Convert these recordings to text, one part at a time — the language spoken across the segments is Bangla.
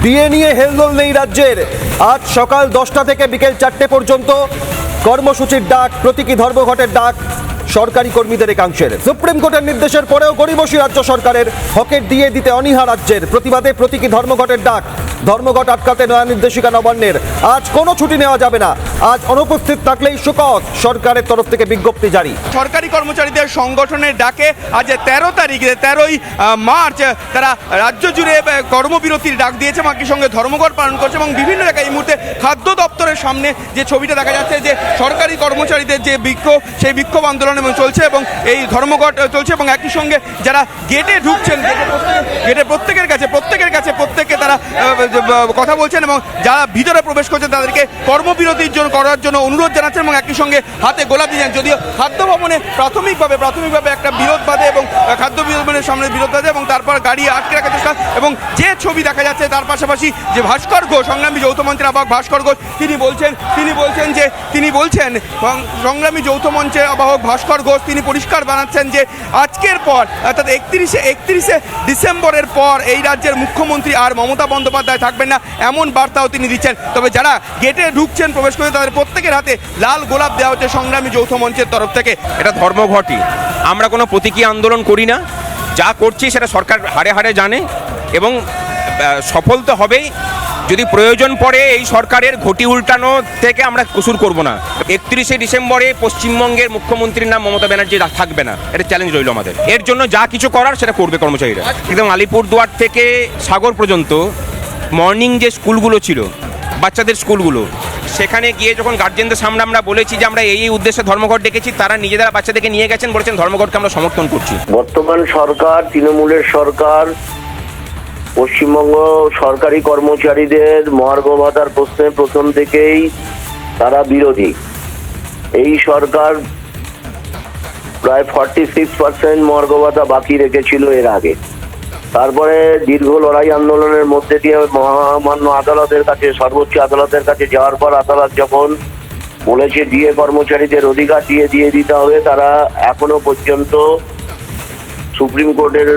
ডিএ নিয়ে হেলদোল নেই রাজ্যের। আজ সকাল 10টা থেকে বিকেল 4টে পর্যন্ত কর্মসূচির ডাক, প্রতীকী ধর্মঘটের ডাক সরকারি কর্মীদের একাংশের। সুপ্রিম কোর্টের নির্দেশের পরেও গরিবসী রাজ্য সরকারের হকের ডিএ দিতে অনীহা রাজ্যের। প্রতিবাদে প্রতীকী ধর্মঘটের ডাক। ধর্মঘট আটকাতে নয়া নির্দেশিকা নবান্নের। আজ কোনো ছুটি নেওয়া যাবে না। আজ অনুপস্থিত থাকলেই শোকজ। সরকারের তরফ থেকে বিজ্ঞপ্তি জারি। সরকারি কর্মচারীদের সংগঠনের ডাকে আজ 13 তারিখ 13ই মার্চ তারা রাজ্য জুড়ে কর্মবিরতির ডাক দিয়েছে, একই সঙ্গে ধর্মঘট পালন করছে এবং বিভিন্ন জায়গায় এই মুহূর্তে খাদ্য দপ্তরের সামনে যে ছবিটা দেখা যাচ্ছে, যে সরকারি কর্মচারীদের যে বিক্ষোভ, সেই বিক্ষোভ আন্দোলন এবং চলছে এবং এই ধর্মঘট চলছে এবং একই সঙ্গে যারা গেটে ঢুকছেন, গেটে প্রত্যেকের কাছে প্রত্যেককে তারা কথা বলছেন এবং যারা ভিতরে প্রবেশ করছেন তাদেরকে কর্মবিরতির জন্য করার জন্য অনুরোধ জানাচ্ছেন এবং একই সঙ্গে হাতে গোলাপ দিয়েছেন। যদিও খাদ্য ভবনে প্রাথমিকভাবে একটা বিরোধ বাধে এবং খাদ্য ভবনের সামনে বিরোধ বাধে এবং তারপর গাড়ি আটকে রাখার চেষ্টা এবং যে ছবি দেখা যাচ্ছে তার পাশাপাশি যে ভাস্কর ঘোষ, সংগ্রামী যৌথ মঞ্চের আবাহক ভাস্কর ঘোষ, তিনি বলছেন সংগ্রামী যৌথ মঞ্চের আবাহক ভাস্কর ঘোষ তিনি পরিষ্কার বানাচ্ছেন যে আজকের পর অর্থাৎ 31শে ডিসেম্বরের পর এই রাজ্যের মুখ্যমন্ত্রী আর মমতা বন্দ্যোপাধ্যায় থাকবেন না, এমন বার্তাও তিনি দিচ্ছেন। তবে যারা গেটে ঢুকছেন, প্রবেশ করে তাদের প্রত্যেকের হাতে লাল গোলাপ দেওয়া হচ্ছে সংগ্রামী যৌথ মঞ্চের তরফ থেকে। এটা ধর্মঘটই, আমরা কোনো প্রতীকী আন্দোলন করি না। যা করছি সেটা সরকার হাড়ে হাড়ে জানে এবং সফল তো হবেই। যদি প্রয়োজন পড়ে এই সরকারের ঘটি উল্টানো থেকে আমরা কসুর করব না। 31শে ডিসেম্বরে পশ্চিমবঙ্গের মুখ্যমন্ত্রীর নাম মমতা ব্যানার্জি থাকবে না, এটা চ্যালেঞ্জ রইল আমাদের। এর জন্য যা কিছু করার সেটা করবে কর্মচারীরা। একদম আলিপুরদুয়ার থেকে সাগর পর্যন্ত মর্নিং যে স্কুলগুলো ছিল, বাচ্চাদের স্কুলগুলো, সেখানে গিয়ে যখন গার্জেনদের সামনে আমরা বলেছি যে আমরা এই উদ্দেশ্যে ধর্মঘট ডেকেছি, তারা নিজেরা বাচ্চাদেরকে নিয়ে গেছেন, বলেছেন ধর্মঘটকে আমরা সমর্থন করছি। বর্তমান সরকার, তৃণমূলের সরকার পশ্চিমবঙ্গ সরকারি কর্মচারীদের মহার্ঘ ভাতার প্রশ্নে প্রথম থেকেই তারা বিরোধী। এই সরকার প্রায় 46% মহার্ঘ ভাতা বাকি রেখেছিল এর আগে। তারপরে দীর্ঘ লড়াই আন্দোলনের মধ্যে দিয়ে মহামান্য আদালতের কাছে, সর্বোচ্চ আদালতের কাছে যাওয়ার পর আদালত যখন বলেছে ডিএ কর্মচারীদের অধিকার দিয়ে দিতে হবে, তারা এখনো পর্যন্ত সুপ্রিম কোর্টের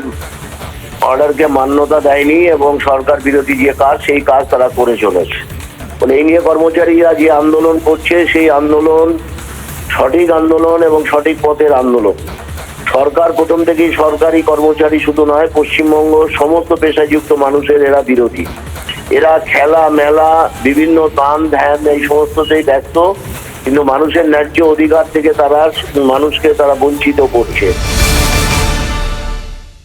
অর্ডারকে মান্যতা দেয়নি এবং সরকার বিরোধী যে কাজ, সেই কাজ তারা করে চলেছে। মানে এই নিয়ে কর্মচারীরা যে আন্দোলন করছে, সেই আন্দোলন সঠিক আন্দোলন এবং সঠিক পথের আন্দোলন। সরকার প্রথম থেকেই সরকারি কর্মচারী শুধু নয়, পশ্চিমবঙ্গ সমস্ত পেশাযুক্ত মানুষের এরা বিরোধী। এরা খেলা মেলা, বিভিন্ন দান ধ্যান, এই সমস্ততেই ব্যস্ত, কিন্তু মানুষের ন্যায্য অধিকার থেকে মানুষকে তারা বঞ্চিত করছে।